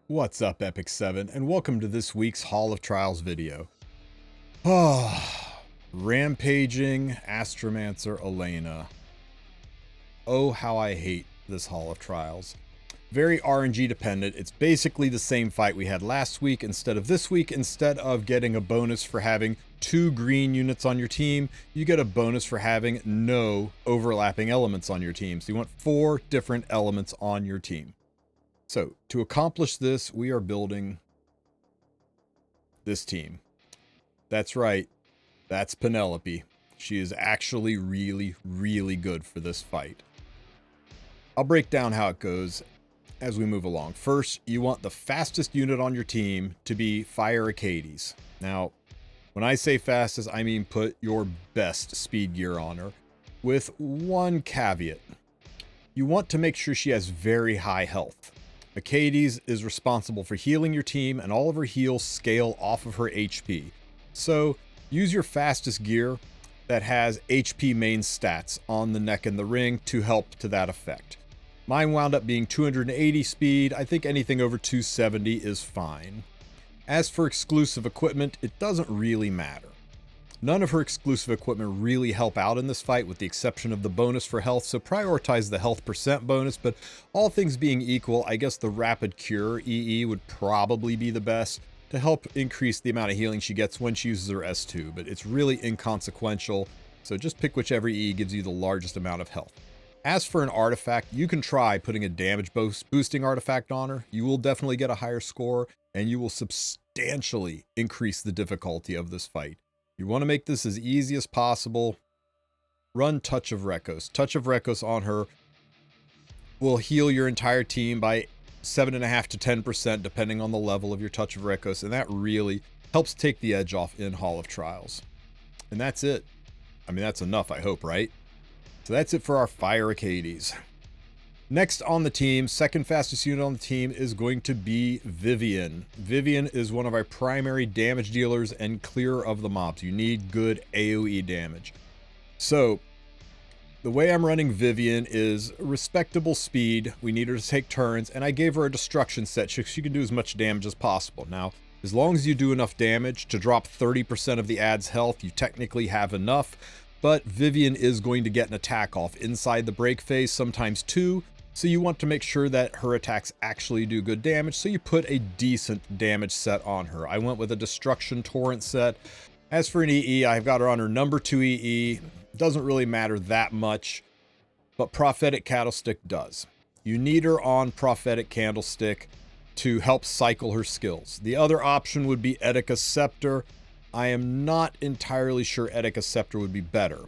What's up, Epic 7, and welcome to this week's Hall of Trials video. Oh, Rampaging Astromancer Elena. Oh, how I hate this Hall of Trials. Very RNG dependent. It's basically the same fight we had last week instead of this week. Instead of getting a bonus for having 2 green units on your team, you get a bonus for having no overlapping elements on your team. So you want 4 different elements on your team. So, to accomplish this, we are building this team. That's right. That's Penelope. She is actually really good for this fight. I'll break down how it goes as we move along. First, you want the fastest unit on your team to be Fire Acades. Now, when I say fastest, I mean put your best speed gear on her, with one caveat. You want to make sure she has very high health. Acades is responsible for healing your team, and all of her heals scale off of her HP. So use your fastest gear that has HP main stats on the neck and the ring to help to that effect. Mine wound up being 280 speed. I think anything over 270 is fine. As for exclusive equipment, it doesn't really matter. None of her exclusive equipment really help out in this fight with the exception of the bonus for health, so prioritize the health percent bonus, but all things being equal, I guess the Rapid Cure EE would probably be the best to help increase the amount of healing she gets when she uses her S2, but it's really inconsequential, so just pick whichever EE gives you the largest amount of health. As for an artifact, you can try putting a damage boosting artifact on her. You will definitely get a higher score, and you will substantially increase the difficulty of this fight. You want to make this as easy as possible. Run Touch of Rekos. Touch of Rekos on her will heal your entire team by 7.5 to 10% depending on the level of your Touch of Rekos, and that really helps take the edge off in Hall of Trials. And that's it. I mean, that's enough, I hope, right? So that's it for our Fire Acades. Next on the team, second fastest unit on the team is going to be Vivian. Vivian is one of our primary damage dealers and clearer of the mobs. You need good AoE damage. So the way I'm running Vivian is respectable speed. We need her to take turns, and I gave her a destruction set so she can do as much damage as possible. Now, as long as you do enough damage to drop 30% of the ad's health, you technically have enough, but Vivian is going to get an attack off inside the break phase, sometimes 2. So you want to make sure that her attacks actually do good damage, so you put a decent damage set on her. I went with a Destruction Torrent set. As for an EE, I've got her on her number 2 EE. Doesn't really matter that much, but Prophetic Candlestick does. You need her on Prophetic Candlestick to help cycle her skills. The other option would be Etika Scepter. I am not entirely sure Etika Scepter would be better.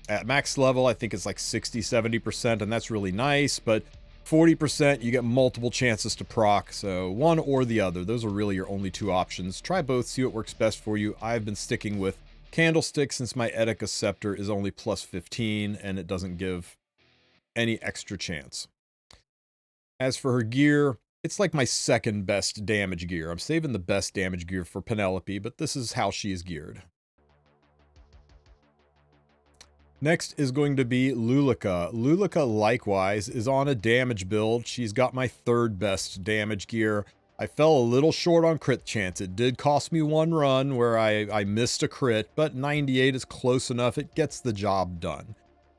At max level, I think it's like 60-70%, and that's really nice, but 40%, you get multiple chances to proc, so one or the other. Those are really your only 2 options. Try both, see what works best for you. I've been sticking with Candlestick since my Etika Scepter is only plus 15, and it doesn't give any extra chance. As for her gear, it's like my second best damage gear. I'm saving the best damage gear for Penelope, but this is how she is geared. Next is going to be Lulika. Lulika likewise is on a damage build. She's got my 3rd best damage gear. I fell a little short on crit chance. It did cost me 1 run where I missed a crit, but 98 is close enough. It gets the job done.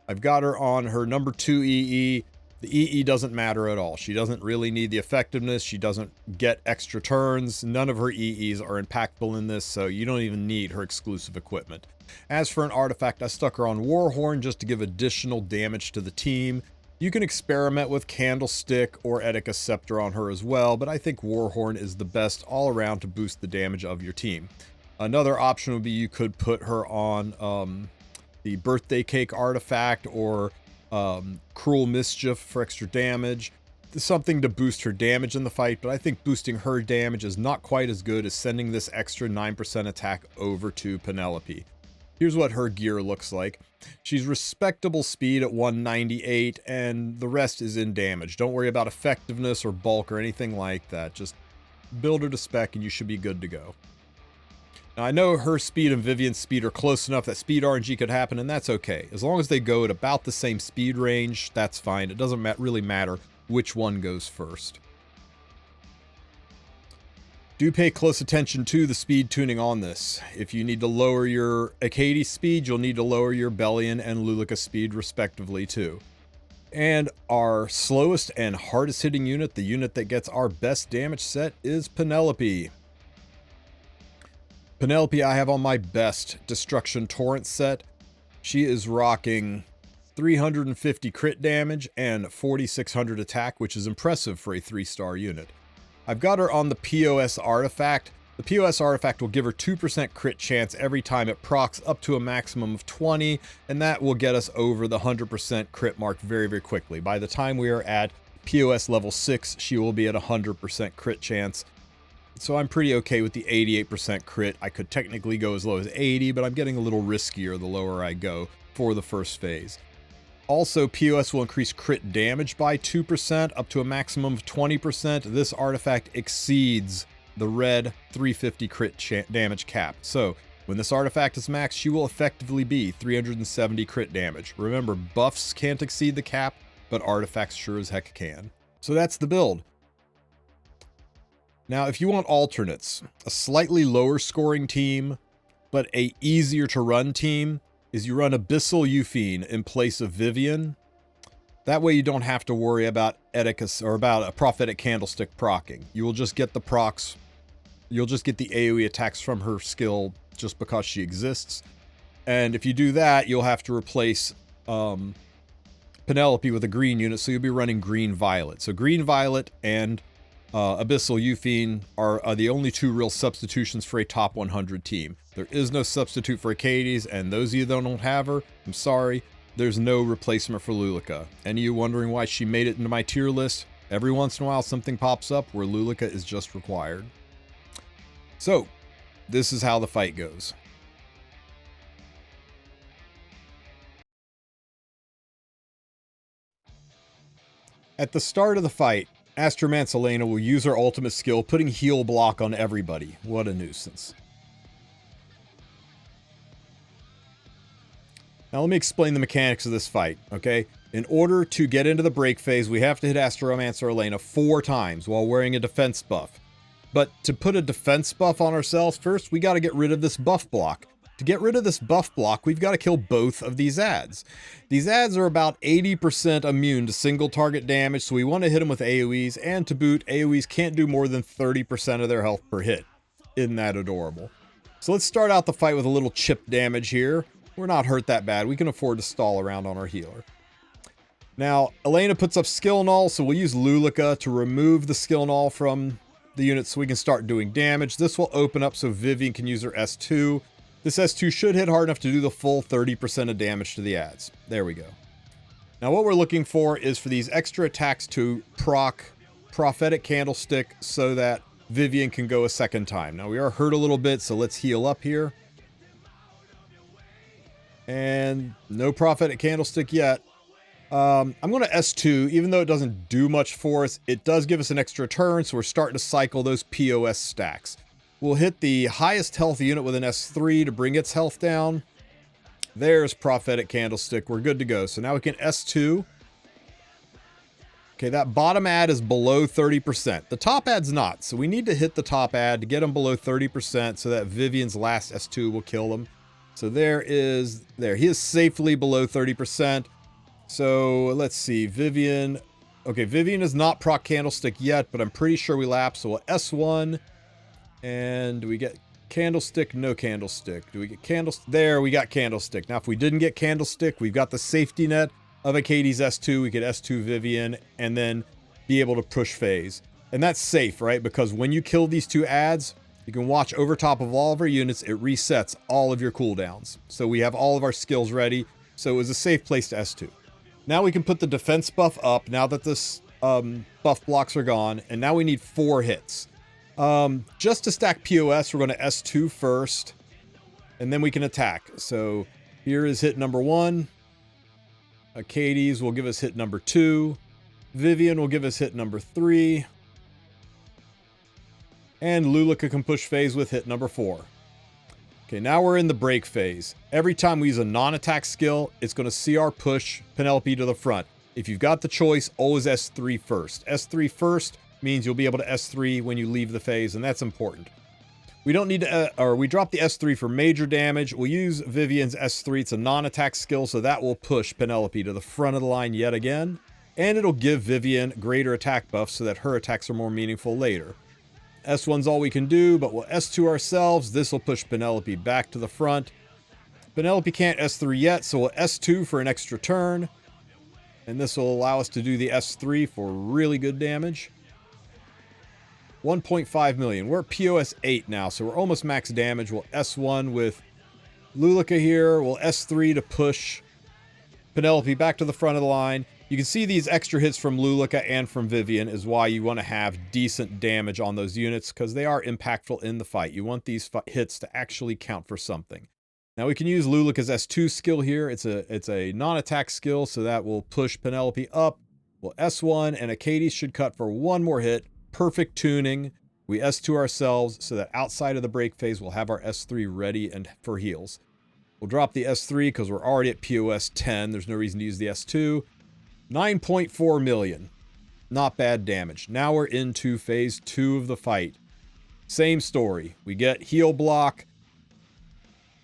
I've got her on her number 2 EE. The EE doesn't matter at all. She doesn't really need the effectiveness. She doesn't get extra turns. None of her EEs are impactful in this, so you don't even need her exclusive equipment. As for an artifact, I stuck her on Warhorn just to give additional damage to the team. You can experiment with Candlestick or Etika Scepter on her as well, but I think Warhorn is the best all around to boost the damage of your team. Another option would be you could put her on the Birthday Cake artifact or Cruel Mischief for extra damage. Something to boost her damage in the fight, but I think boosting her damage is not quite as good as sending this extra 9% attack over to Penelope. Here's what her gear looks like. She's respectable speed at 198, and the rest is in damage. Don't worry about effectiveness or bulk or anything like that. Just build her to spec and you should be good to go. Now, I know her speed and Vivian's speed are close enough that speed RNG could happen, and that's okay. As long as they go at about the same speed range, that's fine. It doesn't really matter which one goes first. Do pay close attention to the speed tuning on this. If you need to lower your Acades speed, you'll need to lower your Bellion and Lulica speed respectively too. And our slowest and hardest hitting unit, the unit that gets our best damage set, is Penelope. Penelope I have on my best Destruction Torrent set. She is rocking 350 crit damage and 4600 attack, which is impressive for a 3-star unit. I've got her on the POS artifact. The POS artifact will give her 2% crit chance every time it procs up to a maximum of 20, and that will get us over the 100% crit mark very, very quickly. By the time we are at POS level 6, she will be at 100% crit chance. So I'm pretty okay with the 88% crit. I could technically go as low as 80, but I'm getting a little riskier the lower I go for the first phase. Also, POS will increase crit damage by 2% up to a maximum of 20%. This artifact exceeds the red 350 crit damage cap. So when this artifact is maxed, she will effectively be 370 crit damage. Remember, buffs can't exceed the cap, but artifacts sure as heck can. So that's the build. Now, if you want alternates, a slightly lower scoring team, but a easier to run team, is you run Abyssal Euphine in place of Vivian. That way you don't have to worry about Edicus or about a Prophetic Candlestick proccing. You will just get the procs. You'll just get the AoE attacks from her skill just because she exists. And if you do that, you'll have to replace Penelope with a green unit, so you'll be running Green Violet. So Green Violet and Abyssal Euphine are the only two real substitutions for a top 100 team. There is no substitute for Acades, and those of you that don't have her, I'm sorry, there's no replacement for Lulica. Any of you wondering why she made it into my tier list? Every once in a while something pops up where Lulica is just required. So, this is how the fight goes. At the start of the fight, Astromance Elena will use her ultimate skill, putting heal block on everybody. What a nuisance. Now let me explain the mechanics of this fight, okay? In order to get into the break phase, we have to hit Astromancer Elena 4 times while wearing a defense buff. But to put a defense buff on ourselves, first we got to get rid of this buff block. To get rid of this buff block, we've got to kill both of these adds. These adds are about 80% immune to single target damage, so we want to hit them with AoEs, and to boot, AoEs can't do more than 30% of their health per hit. Isn't that adorable? So let's start out the fight with a little chip damage here. We're not hurt that bad. We can afford to stall around on our healer. Now, Elena puts up skill null, so we'll use Lulica to remove the skill null from the unit so we can start doing damage. This will open up so Vivian can use her S2. This S2 should hit hard enough to do the full 30% of damage to the adds. There we go. Now what we're looking for is for these extra attacks to proc Prophetic Candlestick so that Vivian can go a second time. Now we are hurt a little bit, so let's heal up here. And no Prophetic Candlestick yet. I'm going to S2, even though it doesn't do much for us, it does give us an extra turn, so we're starting to cycle those POS stacks. We'll hit the highest health unit with an S3 to bring its health down. There's Prophetic Candlestick. We're good to go. So now we can S2. Okay, that bottom ad is below 30%. The top ad's not, so we need to hit the top ad to get them below 30% so that Vivian's last S2 will kill them. So there. He is safely below 30%. So let's see, Vivian. Okay, Vivian is not proc Candlestick yet, but I'm pretty sure we lapse. So we'll S1. And do we get Candlestick? No Candlestick. Do we get Candlestick? There, we got Candlestick. Now, if we didn't get Candlestick, we've got the safety net of Acades S2. We could S2 Vivian and then be able to push phase. And that's safe, right? Because when you kill these two adds, you can watch over top of all of our units. It resets all of your cooldowns. So we have all of our skills ready. So it was a safe place to S2. Now we can put the defense buff up now that this buff blocks are gone. And now we need 4 hits. Just to stack POS, we're going to S2 first, and then we can attack. So here is hit number 1. Acades will give us hit number 2. Vivian will give us hit number 3. And Lulica can push phase with hit number 4. Okay, now we're in the break phase. Every time we use a non-attack skill, it's going to CR push Penelope to the front. If you've got the choice, always S3 first. S3 first means you'll be able to S3 when you leave the phase, and that's important. We don't need to, we drop the S3 for major damage. We'll use Vivien's S3. It's a non-attack skill, so that will push Penelope to the front of the line yet again. And it'll give Vivien greater attack buffs so that her attacks are more meaningful later. S1's all we can do, but we'll S2 ourselves. This will push Penelope back to the front. Penelope can't S3 yet, so we'll S2 for an extra turn. And this will allow us to do the S3 for really good damage. 1.5 million. We're at POS 8 now, so we're almost max damage. We'll S1 with Lulika here. We'll S3 to push Penelope back to the front of the line. You can see these extra hits from Lulika and from Vivien is why you want to have decent damage on those units, because they are impactful in the fight. You want these hits to actually count for something. Now we can use Lulika's S2 skill here. It's a non-attack skill, so that will push Penelope up. We'll S1, and Achades should cut for one more hit. Perfect tuning. We S2 ourselves so that outside of the break phase, we'll have our S3 ready and for heals. We'll drop the S3 because we're already at POS 10. There's no reason to use the S2. 9.4 million. Not bad damage. Now we're into phase 2 of the fight. Same story. We get heal block.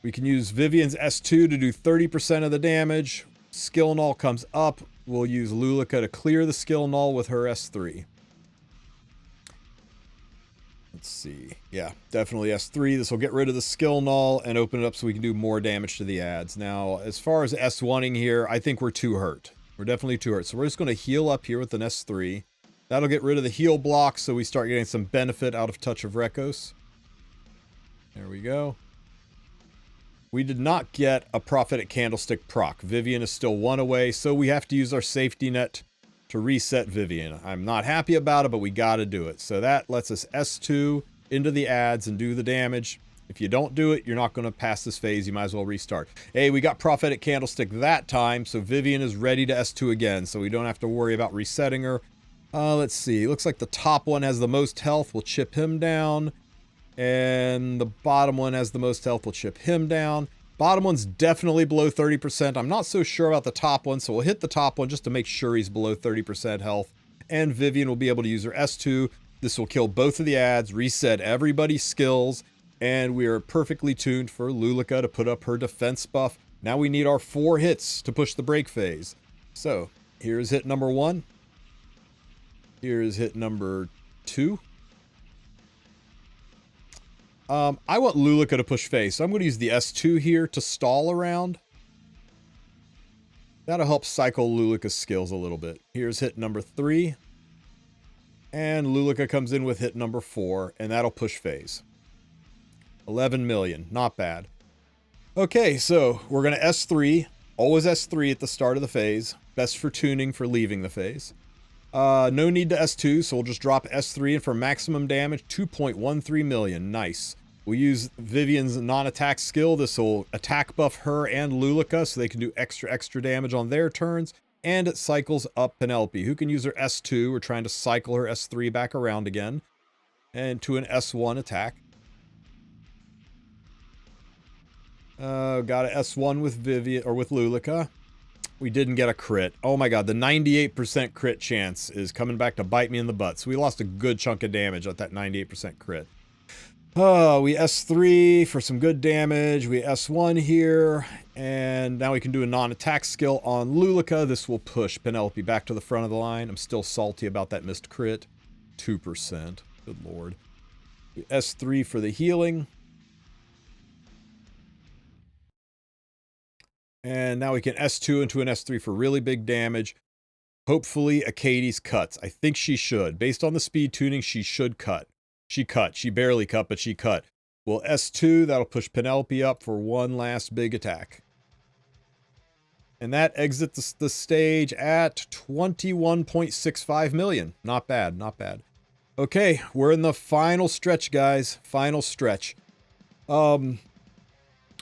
We can use Vivien's S2 to do 30% of the damage. Skill null comes up. We'll use Lulika to clear the skill null with her S3. Let's see. Yeah, definitely S3. This will get rid of the skill null and open it up so we can do more damage to the adds. Now, as far as S1ing here, I think we're too hurt. We're definitely too hurt. So we're just going to heal up here with an S3. That'll get rid of the heal block so we start getting some benefit out of Touch of Rekos. There we go. We did not get a Prophetic Candlestick proc. Vivien is still one away, so we have to use our safety net to reset Vivien. I'm not happy about it, but we got to do it. So that lets us S2 into the adds and do the damage. If you don't do it, you're not going to pass this phase. You might as well restart. Hey, we got Prophetic Candlestick that time, so Vivien is ready to S2 again, so we don't have to worry about resetting her. Let's see. Looks like the top one has the most health. We'll chip him down. And the bottom one has the most health. We'll chip him down. Bottom one's definitely below 30%. I'm not so sure about the top one, so we'll hit the top one just to make sure he's below 30% health. And Vivien will be able to use her S2. This will kill both of the adds, reset everybody's skills, and we are perfectly tuned for Lulika to put up her defense buff. Now we need our 4 hits to push the break phase. So here's hit number 1. Here's hit number 2. I want Lulika to push phase, so I'm going to use the S2 here to stall around. That'll help cycle Lulika's skills a little bit. Here's hit number 3. And Lulika comes in with hit number 4, and that'll push phase. 11 million. Not bad. Okay, so we're going to S3. Always S3 at the start of the phase. Best for tuning for leaving the phase. No need to S2, so we'll just drop S3 and for maximum damage, 2.13 million. Nice. We'll use Vivien's non-attack skill. This will attack buff her and Lulika so they can do extra damage on their turns. And it cycles up Penelope, who can use her S2. We're trying to cycle her S3 back around again. And to an S1 attack. Got an S1 with Vivien, or with Lulika. We didn't get a crit. Oh my god, the 98% crit chance is coming back to bite me in the butt. So we lost a good chunk of damage at that 98% crit. We S3 for some good damage. We S1 here. And now we can do a non-attack skill on Lulika. This will push Penelope back to the front of the line. I'm still salty about that missed crit. 2%. Good lord. We S3 for the healing. And now we can S2 into an S3 for really big damage. Hopefully Achades cuts. I think she should. Based on the speed tuning, she should cut. She cut. She barely cut, but she cut. We'll S2. That'll push Penelope up for one last big attack. And that exits the stage at 21.65 million. Not bad, not bad. Okay, we're in the final stretch, guys. Final stretch.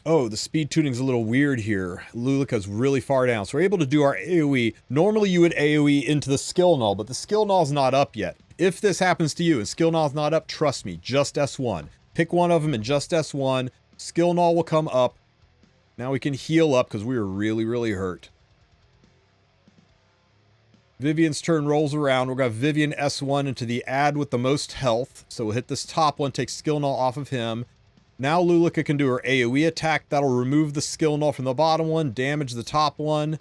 Oh, the speed tuning's a little weird here. Lulika's really far down. So we're able to do our AoE. Normally you would AoE into the skill null, but the skill null's not up yet. If this happens to you and skill null's not up, trust me, just S1. Pick one of them and just S1. Skill null will come up. Now we can heal up because we were really hurt. Vivian's turn rolls around. We're going to Vivian S1 into the ad with the most health. So we'll hit this top one, take skill null off of him. Now Lulika can do her AoE attack. That'll remove the skill null from the bottom one, damage the top one.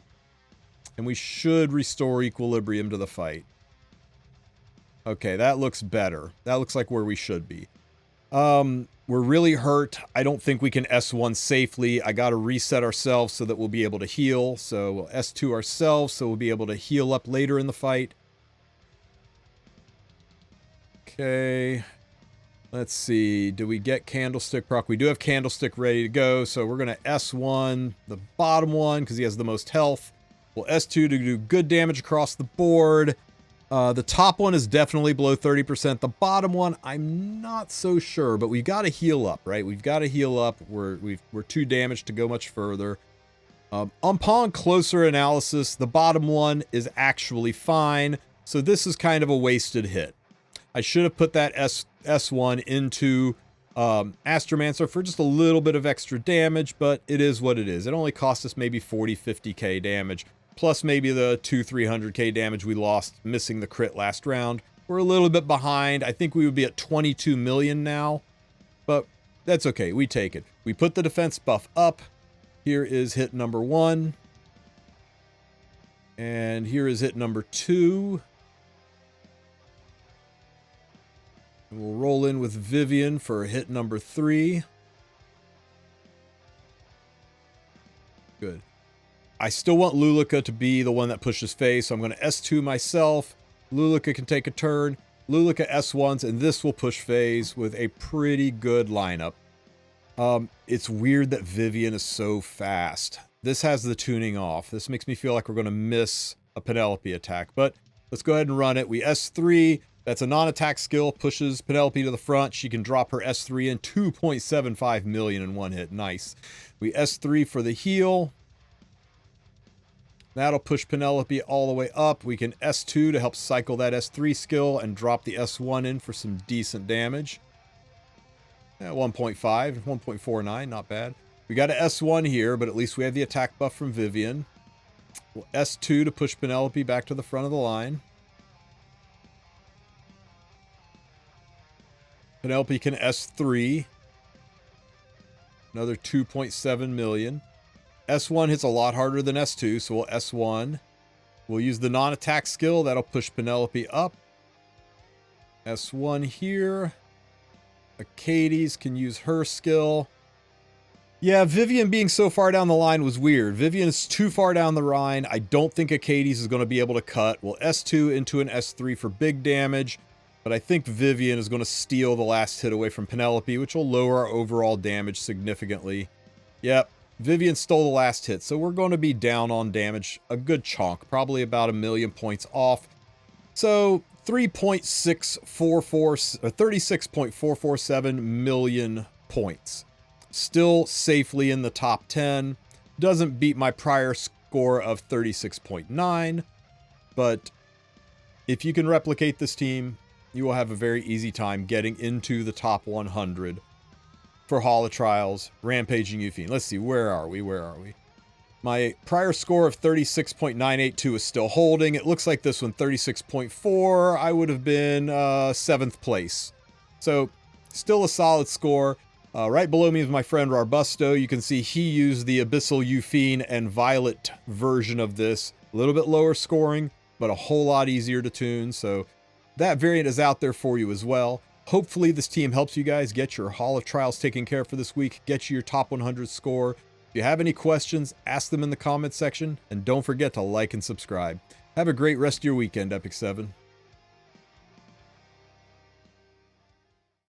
And we should restore equilibrium to the fight. Okay, that looks better. That looks like where we should be. We're really hurt. I don't think we can S1 safely. I got to reset ourselves so that we'll be able to heal. So we'll S2 ourselves so we'll be able to heal up later in the fight. Okay. Let's see. Do we get Candlestick proc? We do have Candlestick ready to go. So we're going to S1 the bottom one because he has the most health. We'll S2 to do good damage across the board. The top one is definitely below 30%. The bottom one, I'm not so sure, but we've got to heal up, right? We've got to heal up. We're too damaged to go much further. Upon closer analysis, the bottom one is actually fine. So this is kind of a wasted hit. I should have put that S1 into Astromancer for just a little bit of extra damage, but it is what it is. It only cost us maybe 40, 50k damage. Plus maybe the 200-300k damage we lost missing the crit last round. We're a little bit behind. I think we would be at 22 million now, but that's okay. We take it. We put the defense buff up. Here is hit number 1. And here is hit number 2. And we'll roll in with Vivian for hit number 3. Good. I still want Lulika to be the one that pushes phase, so I'm going to S2 myself. Lulika can take a turn. Lulika S1s, and this will push phase with a pretty good lineup. It's weird that Vivian is so fast. This has the tuning off. This makes me feel like we're going to miss a Penelope attack, but let's go ahead and run it. We S3. That's a non-attack skill. Pushes Penelope to the front. She can drop her S3 in 2.75 million in one hit. Nice. We S3 for the heal. That'll push Penelope all the way up. We can S2 to help cycle that S3 skill and drop the S1 in for some decent damage. 1.5, 1.49, not bad. We got an S1 here, but at least we have the attack buff from Vivian. We'll S2 to push Penelope back to the front of the line. Penelope can S3. Another 2.7 million. S1 hits a lot harder than S2, so we'll S1. We'll use the non-attack skill. That'll push Penelope up. S1 here. Acades can use her skill. Yeah, Vivian being so far down the line was weird. Vivian is too far down the line. I don't think Acades is going to be able to cut. We'll S2 into an S3 for big damage. But I think Vivian is going to steal the last hit away from Penelope, which will lower our overall damage significantly. Yep. Vivian stole the last hit, so we're going to be down on damage a good chunk, probably about 1 million points off. So 36.447 million points. Still safely in the top 10. Doesn't beat my prior score of 36.9, but if you can replicate this team, you will have a very easy time getting into the top 100. For Holotrials, Rampaging Euphine. Let's see, where are we? My prior score of 36.982 is still holding. It looks like this one, 36.4, I would have been 7th place. So, still a solid score. Right below me is my friend Rarbusto. You can see he used the Abyssal Euphine and Violet version of this. A little bit lower scoring, but a whole lot easier to tune. So, that variant is out there for you as well. Hopefully this team helps you guys get your Holotrials taken care of for this week, get you your top 100 score. If you have any questions, ask them in the comments section, and don't forget to like and subscribe. Have a great rest of your weekend, Epic 7.